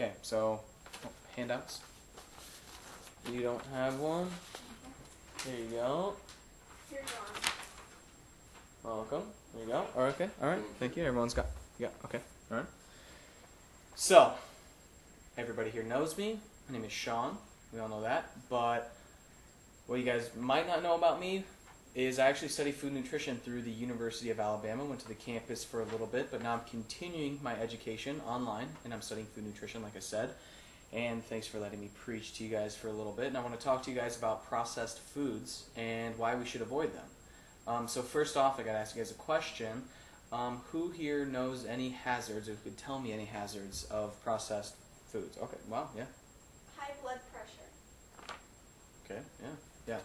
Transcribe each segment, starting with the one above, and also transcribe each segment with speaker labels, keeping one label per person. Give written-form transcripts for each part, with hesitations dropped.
Speaker 1: Okay, so handouts. You don't have one? There you go.
Speaker 2: Here you are.
Speaker 1: Welcome. There you go. Okay. All right. Thank you. Everyone's got. Yeah. Okay. All right. So, everybody here knows me. My name is Sean. We all know that. But what you guys might not know about me is I actually study food nutrition through the University of Alabama. Went to the campus for a little bit, but now I'm continuing my education online, and I'm studying food nutrition, like I said. And thanks for letting me preach to you guys for a little bit. And I want to talk to you guys about processed foods and why we should avoid them. So first off, I got to ask you guys a question. Who here knows any hazards, or could tell me any hazards of processed foods? Okay, wow, yeah.
Speaker 2: High blood pressure.
Speaker 1: Okay, yeah.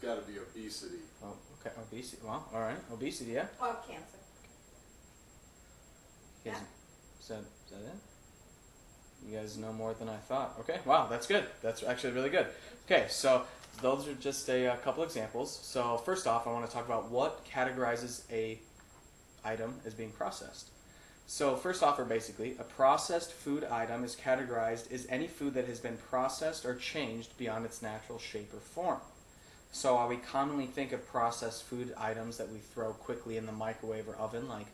Speaker 3: It's got to be obesity.
Speaker 1: Oh, okay, obesity. Well, all right, obesity, yeah.
Speaker 2: Oh, cancer.
Speaker 1: You guys,
Speaker 2: Yeah.
Speaker 1: is that it? You guys know more than I thought. Okay, wow, that's good. That's actually really good. Okay, so those are just a couple examples. So first off, I want to talk about what categorizes a item as being processed. So first off, or basically, a processed food item is categorized as any food that has been processed or changed beyond its natural shape or form. So while we commonly think of processed food items that we throw quickly in the microwave or oven, like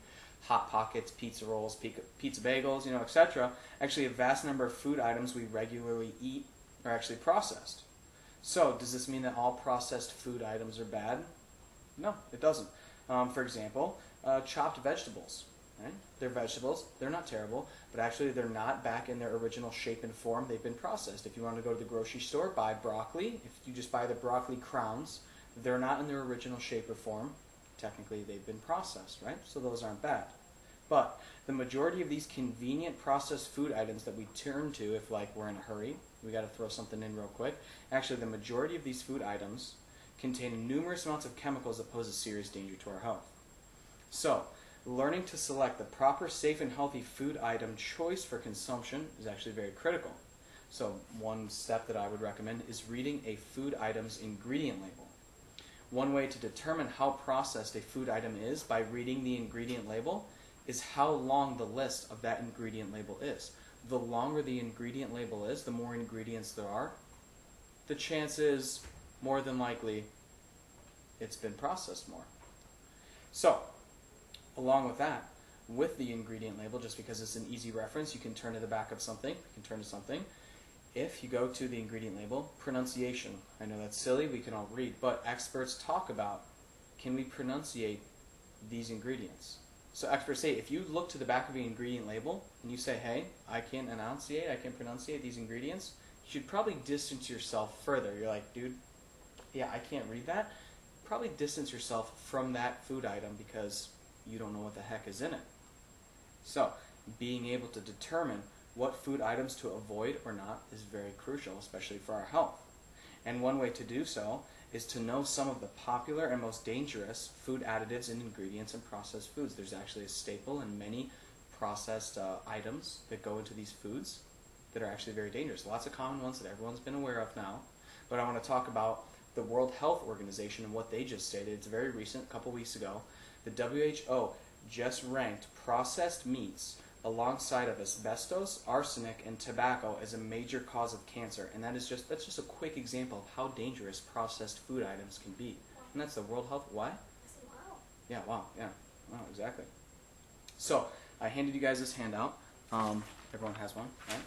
Speaker 1: Hot Pockets, pizza rolls, pizza bagels, etc. Actually, a vast number of food items we regularly eat are actually processed. So, does this mean that all processed food items are bad? No, it doesn't. For example, chopped vegetables. Right? They're vegetables. They're not terrible, but actually they're not back in their original shape and form. They've been processed. If you want to go to the grocery store, buy broccoli. If you just buy the broccoli crowns, they're not in their original shape or form. Technically, they've been processed, right? So those aren't bad. But the majority of these convenient processed food items that we turn to if, like, we're in a hurry, we got to throw something in real quick. Actually, the majority of these food items contain numerous amounts of chemicals that pose a serious danger to our health. So, learning to select the proper, safe, and healthy food item choice for consumption is actually very critical. So, one step that I would recommend is reading a food item's ingredient label. One way to determine how processed a food item is by reading the ingredient label is how long the list of that ingredient label is. The longer the ingredient label is, the more ingredients there are, the chance is more than likely it's been processed more. So, along with that, with the ingredient label, just because it's an easy reference, you can turn to the back of something, you can turn to something. If you go to the ingredient label, pronunciation. I know that's silly, we can all read, but experts talk about, can we pronunciate these ingredients? So experts say, if you look to the back of the ingredient label and you say, hey, I can pronunciate these ingredients, you should probably distance yourself further. You're like, dude, yeah, I can't read that. Probably distance yourself from that food item because you don't know what the heck is in it. So, being able to determine what food items to avoid or not is very crucial, especially for our health. And one way to do so is to know some of the popular and most dangerous food additives and ingredients in processed foods. There's actually a staple in many processed items that go into these foods that are actually very dangerous. Lots of common ones that everyone's been aware of now. But I want to talk about the World Health Organization and what they just stated. It's very recent, a couple weeks ago. The WHO just ranked processed meats alongside of asbestos, arsenic, and tobacco as a major cause of cancer. And that's just a quick example of how dangerous processed food items can be. And that's the World Health. Why?
Speaker 2: Wow.
Speaker 1: Yeah, wow, yeah. Wow, exactly. So, I handed you guys this handout. Everyone has one, right?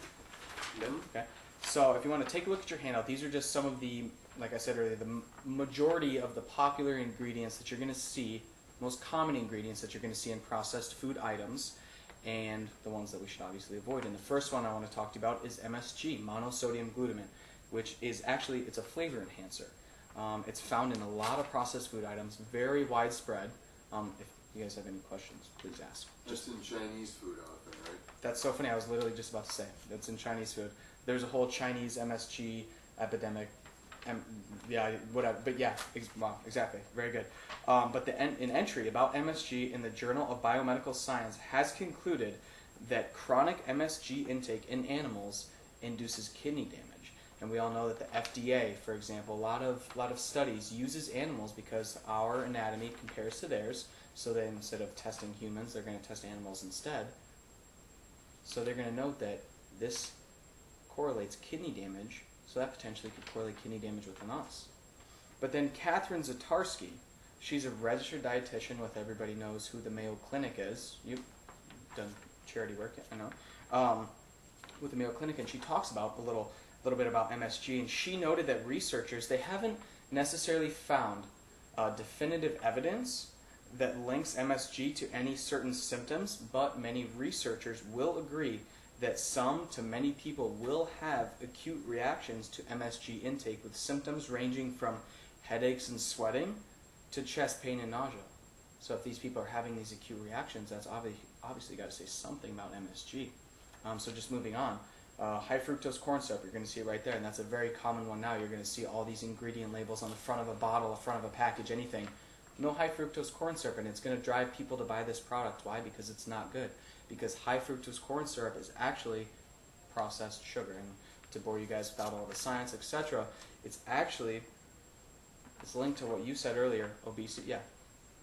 Speaker 3: Yep.
Speaker 1: Okay. So, if you want to take a look at your handout, these are just some of the, like I said earlier, the majority of the popular ingredients that you're going to see, most common ingredients that you're going to see in processed food items, and the ones that we should obviously avoid. And the first one I want to talk to you about is MSG, monosodium glutamate, which is actually, it's a flavor enhancer. It's found in a lot of processed food items, very widespread. If you guys have any questions, please ask.
Speaker 3: Just in Chinese food often, right?
Speaker 1: That's so funny, I was literally just about to say, that's in Chinese food. There's a whole Chinese MSG epidemic. Yeah, whatever. But yeah, wow, exactly. Very good. But an entry about MSG in the Journal of Biomedical Science has concluded that chronic MSG intake in animals induces kidney damage. And we all know that the FDA, for example, a lot of studies uses animals because our anatomy compares to theirs. So then instead of testing humans, they're going to test animals instead. So they're going to note that this correlates kidney damage, so that potentially could correlate kidney damage within us. But then Catherine Zatarsky, she's a registered dietitian with, everybody knows who the Mayo Clinic is. You've done charity work, I know, with the Mayo Clinic, and she talks about a little bit about MSG, and she noted that researchers, they haven't necessarily found definitive evidence that links MSG to any certain symptoms, but many researchers will agree that some to many people will have acute reactions to MSG intake, with symptoms ranging from headaches and sweating to chest pain and nausea. So if these people are having these acute reactions, that's obviously got to say something about MSG. So just moving on, high fructose corn syrup, you're going to see it right there, and that's a very common one now. You're going to see all these ingredient labels on the front of a bottle, the front of a package, anything. No high fructose corn syrup, and it's going to drive people to buy this product. Why? Because it's not good. Because high fructose corn syrup is actually processed sugar. And to bore you guys about all the science, etc., it's linked to what you said earlier, obesity. Yeah.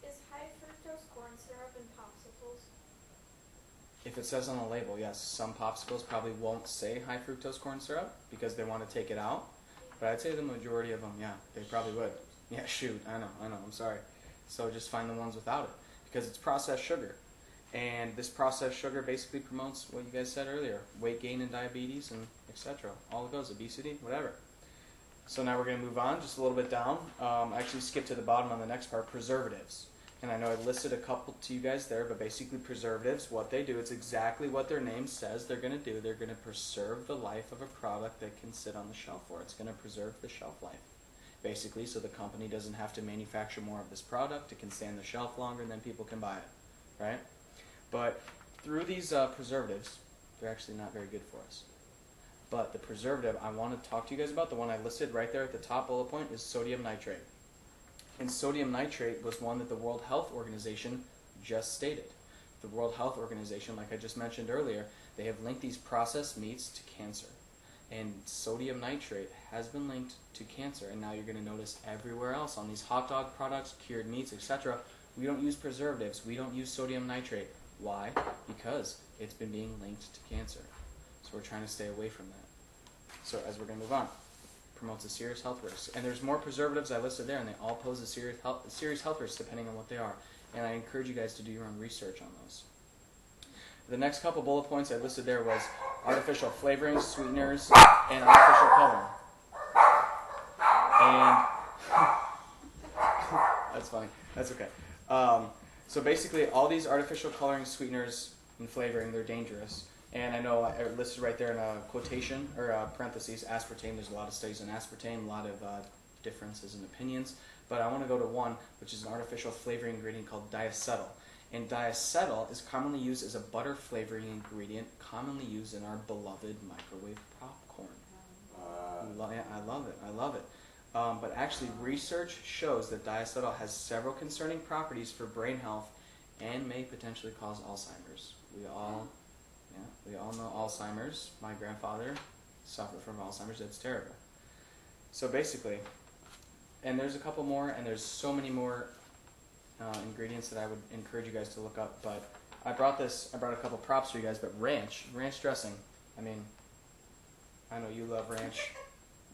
Speaker 2: Is high fructose corn syrup in popsicles?
Speaker 1: If it says on the label, yes. Some popsicles probably won't say high fructose corn syrup because they want to take it out. But I'd say the majority of them, yeah, they probably would. Yeah, shoot, I know, I'm sorry. So just find the ones without it, because it's processed sugar. And this processed sugar basically promotes what you guys said earlier, weight gain and diabetes and etc. All of those, obesity, whatever. So now we're going to move on just a little bit down. I actually skipped to the bottom on the next part, preservatives. And I know I listed a couple to you guys there, but basically preservatives, what they do, it's exactly what their name says they're going to do. They're going to preserve the life of a product that can sit on the shelf for. It's going to preserve the shelf life, basically, so the company doesn't have to manufacture more of this product. It can stay on the shelf longer, and then people can buy it, right? But through these preservatives, they're actually not very good for us. But the preservative I want to talk to you guys about, the one I listed right there at the top bullet point, is sodium nitrate. And sodium nitrate was one that the World Health Organization just stated. The World Health Organization, like I just mentioned earlier, they have linked these processed meats to cancer. And sodium nitrate has been linked to cancer. And now you're going to notice everywhere else on these hot dog products, cured meats, etc., we don't use preservatives. We don't use sodium nitrate. Why? Because it's been being linked to cancer. So we're trying to stay away from that. So as we're going to move on, promotes a serious health risk. And there's more preservatives I listed there, and they all pose a serious health risk depending on what they are. And I encourage you guys to do your own research on those. The next couple bullet points I listed there was artificial flavorings, sweeteners, and artificial coloring. And that's funny. That's okay. So basically, all these artificial coloring, sweeteners, and flavoring, they're dangerous. And I know I listed right there in a quotation, or parentheses, aspartame. There's a lot of studies on aspartame, a lot of differences in opinions. But I want to go to one, which is an artificial flavoring ingredient called diacetyl. And diacetyl is commonly used as a butter flavoring ingredient, commonly used in our beloved microwave popcorn. I love it. But actually, research shows that diacetyl has several concerning properties for brain health and may potentially cause Alzheimer's. We all know Alzheimer's. My grandfather suffered from Alzheimer's. It's terrible. So basically, and there's a couple more, and there's so many more ingredients that I would encourage you guys to look up. But I brought a couple props for you guys. But ranch dressing. I mean, I know you love ranch.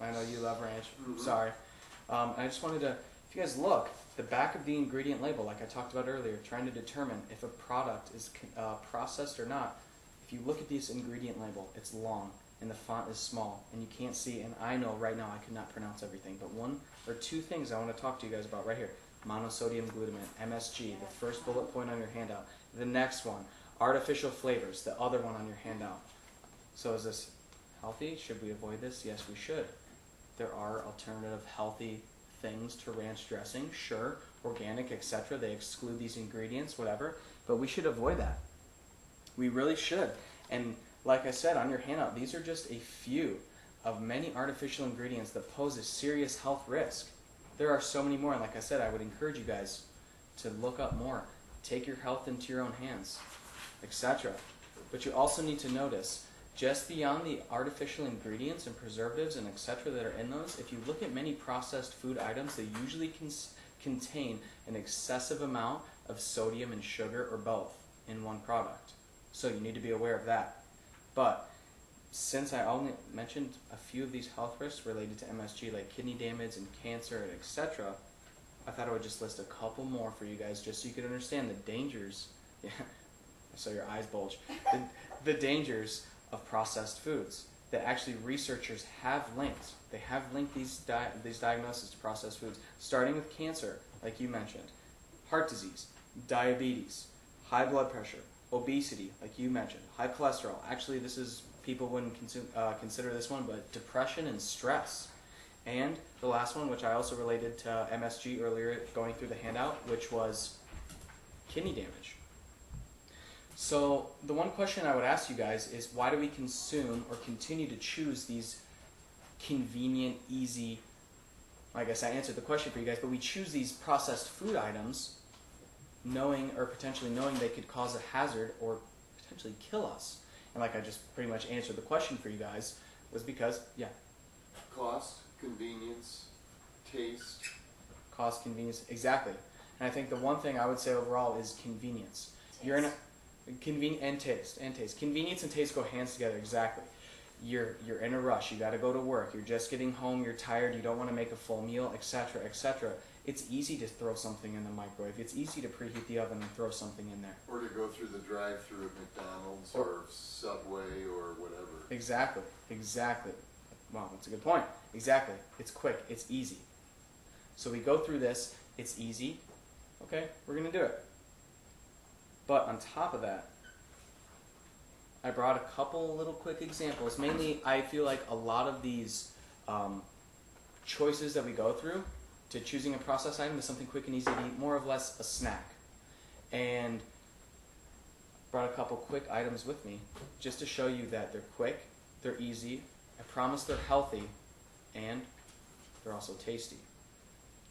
Speaker 3: Mm-hmm.
Speaker 1: Sorry. I just wanted to, if you guys look, the back of the ingredient label, like I talked about earlier, trying to determine if a product is processed or not. If you look at this ingredient label, it's long and the font is small and you can't see, and I know right now I could not pronounce everything, but one or two things I want to talk to you guys about right here. Monosodium glutamate, MSG, the first bullet point on your handout. The next one, artificial flavors, the other one on your handout. So is this healthy? Should we avoid this? Yes, we should. There are alternative healthy things to ranch dressing, sure, organic, etc. They exclude these ingredients, whatever, but we should avoid that. We really should. And like I said on your handout, these are just a few of many artificial ingredients that pose a serious health risk. There are so many more, and like I said, I would encourage you guys to look up more. Take your health into your own hands, etc. But you also need to notice, just beyond the artificial ingredients and preservatives and etc. that are in those, if you look at many processed food items, they usually contain an excessive amount of sodium and sugar or both in one product. So you need to be aware of that. But since I only mentioned a few of these health risks related to MSG, like kidney damage and cancer and etc., I thought I would just list a couple more for you guys, just so you could understand the dangers. Yeah, I saw your eyes bulge. The dangers of processed foods that actually researchers have linked. They have linked these diagnoses to processed foods, starting with cancer, like you mentioned, heart disease, diabetes, high blood pressure, obesity, like you mentioned, high cholesterol. Actually, this is, people wouldn't consider this one, but depression and stress. And the last one, which I also related to MSG earlier, going through the handout, which was kidney damage. So the one question I would ask you guys is, why do we consume or continue to choose these convenient, easy, I guess I answered the question for you guys, but we choose these processed food items knowing, or potentially knowing, they could cause a hazard or potentially kill us. And like I just pretty much answered the question for you guys, was because, yeah.
Speaker 3: Cost, convenience, taste.
Speaker 1: Cost, convenience, exactly. And I think the one thing I would say overall is convenience.
Speaker 2: Taste.
Speaker 1: You're in a and taste. Convenience and taste go hands together, exactly. You're in a rush, you gotta go to work, you're just getting home, you're tired, you don't want to make a full meal, etc., etc. It's easy to throw something in the microwave. It's easy to preheat the oven and throw something in there.
Speaker 3: Or to go through the drive-through at McDonald's or Subway or whatever.
Speaker 1: Exactly. Wow, that's a good point. Exactly. It's quick. It's easy. So we go through this. It's easy. Okay, we're going to do it. But on top of that, I brought a couple little quick examples. Mainly, I feel like a lot of these choices that we go through to choosing a processed item is something quick and easy to eat, more or less a snack. And brought a couple quick items with me just to show you that they're quick, they're easy, I promise they're healthy, and they're also tasty.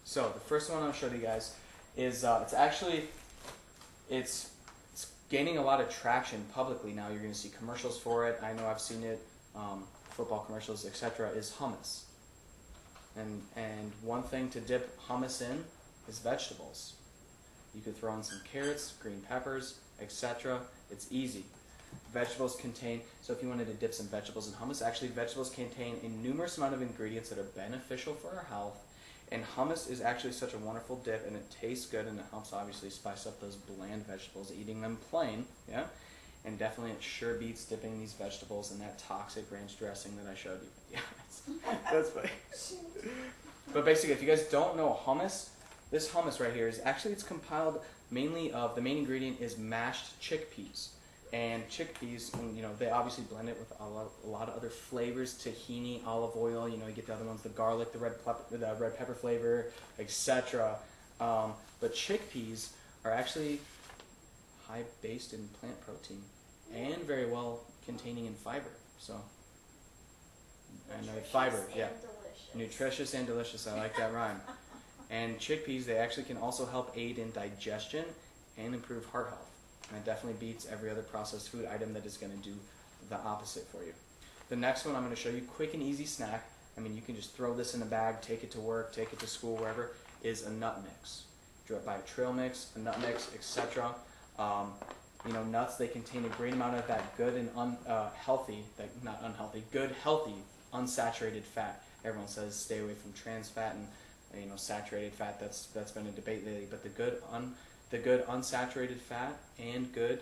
Speaker 1: So the first one I'll show you guys is it's gaining a lot of traction publicly now. You're going to see commercials for it. I know I've seen it, football commercials, etc. Is hummus. And one thing to dip hummus in is vegetables. You could throw in some carrots, green peppers, etc. It's easy. Vegetables contain, so if you wanted to dip some vegetables in hummus, actually vegetables contain a numerous amount of ingredients that are beneficial for our health. And hummus is actually such a wonderful dip, and it tastes good, and it helps obviously spice up those bland vegetables, eating them plain, yeah? And definitely it sure beats dipping these vegetables in that toxic ranch dressing that I showed you. Yeah, that's funny. But basically, if you guys don't know hummus, this hummus right here is actually, it's compiled mainly of, the main ingredient is mashed chickpeas. And chickpeas, you know, they obviously blend it with a lot of other flavors, tahini, olive oil, you know, you get the other ones, the garlic, the red pepper flavor, etc. But chickpeas are actually high based in plant protein and very well containing in fiber. So, and fiber, yeah. Nutritious and delicious, I like that rhyme. And chickpeas, they actually can also help aid in digestion and improve heart health. And it definitely beats every other processed food item that is going to do the opposite for you. The next one I'm going to show you, quick and easy snack. I mean, you can just throw this in a bag, take it to work, take it to school, wherever, is a nut mix. Buy a trail mix, a nut mix, etc. You know, nuts, they contain a great amount of that good and good, healthy, unsaturated fat. Everyone says stay away from trans fat and, you know, saturated fat. That's been a debate lately. But the good unsaturated fat and good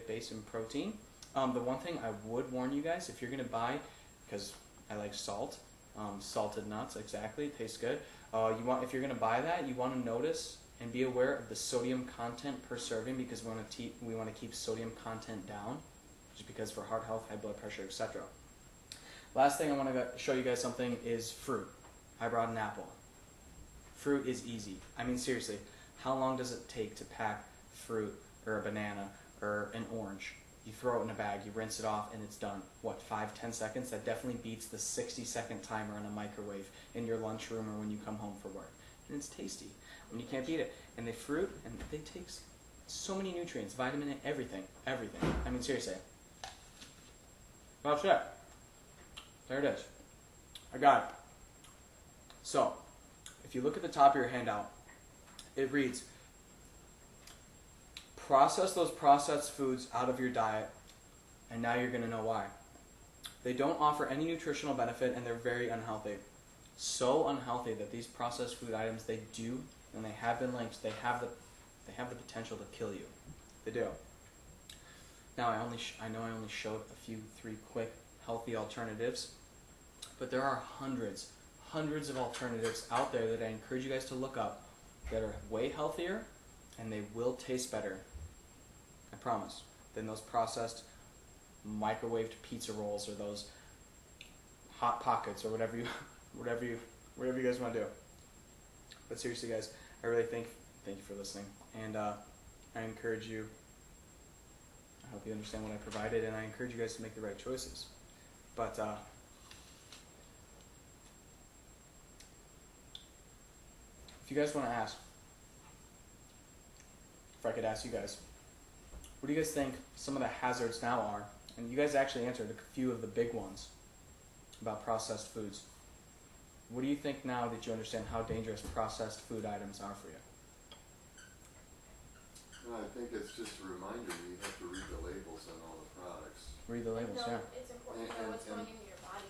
Speaker 1: base in protein. The one thing I would warn you guys, if you're going to buy, because I like salt, salted nuts, exactly, tastes good. If you're going to buy that, you want to notice and be aware of the sodium content per serving, because we want to keep sodium content down, just because for heart health, high blood pressure, etc. Last thing I want to show you guys something is fruit. I brought an apple. Fruit is easy. I mean, seriously, how long does it take to pack fruit or a banana or an orange? You throw it in a bag, you rinse it off, and it's done. What, 5-10 seconds? That definitely beats the 60-second timer on a microwave in your lunchroom or when you come home from work. And it's tasty. And you can't beat it. And they fruit, and they take so many nutrients, vitamin A, everything. I mean, seriously. That's it. There it is. I got it. So, if you look at the top of your handout, it reads, process those processed foods out of your diet, and now you're going to know why. They don't offer any nutritional benefit, and they're very unhealthy. So unhealthy that these processed food items, they do, and they have been linked. They have the potential to kill you. They do. Now I know I only showed three quick healthy alternatives, but there are hundreds of alternatives out there that I encourage you guys to look up that are way healthier, and they will taste better. I promise. Than those processed microwaved pizza rolls or those hot pockets or whatever you guys want to do. But seriously, guys, I really thank you for listening, and I encourage you. I hope you understand what I provided, and I encourage you guys to make the right choices. But if you guys want to ask, if I could ask you guys, what do you guys think some of the hazards now are? And you guys actually answered a few of the big ones about processed foods. What do you think now that you understand how dangerous processed food items are for you?
Speaker 3: Well, I think it's just a reminder you have to read the labels on all the products.
Speaker 1: Read the labels,
Speaker 2: No,
Speaker 1: yeah.
Speaker 2: it's important to know what's going into your body.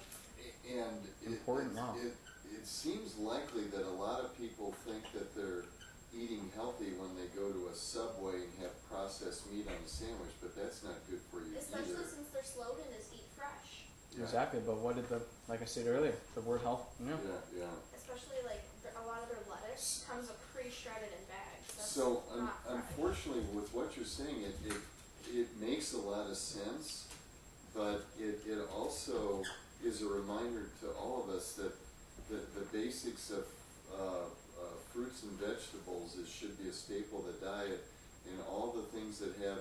Speaker 3: And
Speaker 1: Important now.
Speaker 3: it seems likely that a lot of people think that they're eating healthy when they go to a Subway and have processed meat on a sandwich, but that's not good for you
Speaker 2: Especially
Speaker 3: either.
Speaker 2: since their slogan is eat fresh.
Speaker 3: Yeah.
Speaker 1: Exactly, but what did like I said earlier, the word health,
Speaker 3: Yeah.
Speaker 2: Especially like a lot of their lettuce comes pre-shredded in bags. That's
Speaker 3: So
Speaker 2: not fresh.
Speaker 3: unfortunately, with what you're saying, it makes a lot of sense, but it also is a reminder to all of us that the basics of fruits and vegetables should be a staple of the diet, and all the things that have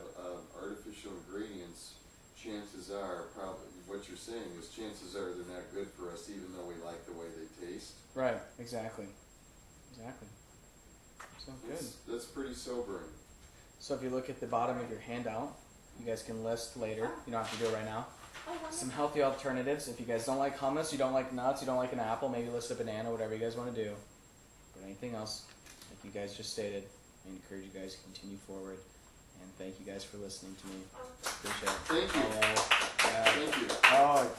Speaker 3: artificial ingredients, chances are, probably what you're saying is chances are they're not good for us, even though we like the way they taste.
Speaker 1: Right, exactly. Sounds good.
Speaker 3: That's pretty sobering.
Speaker 1: So if you look at the bottom of your handout, you guys can list later, you don't have to do it right now, some healthy alternatives. If you guys don't like hummus, you don't like nuts, you don't like an apple, maybe list a banana, whatever you guys want to do. But anything else, like you guys just stated, I encourage you guys to continue forward. And thank you guys for listening to me. Appreciate it.
Speaker 3: Thank you.
Speaker 1: Yeah.
Speaker 3: Thank you.
Speaker 1: Oh,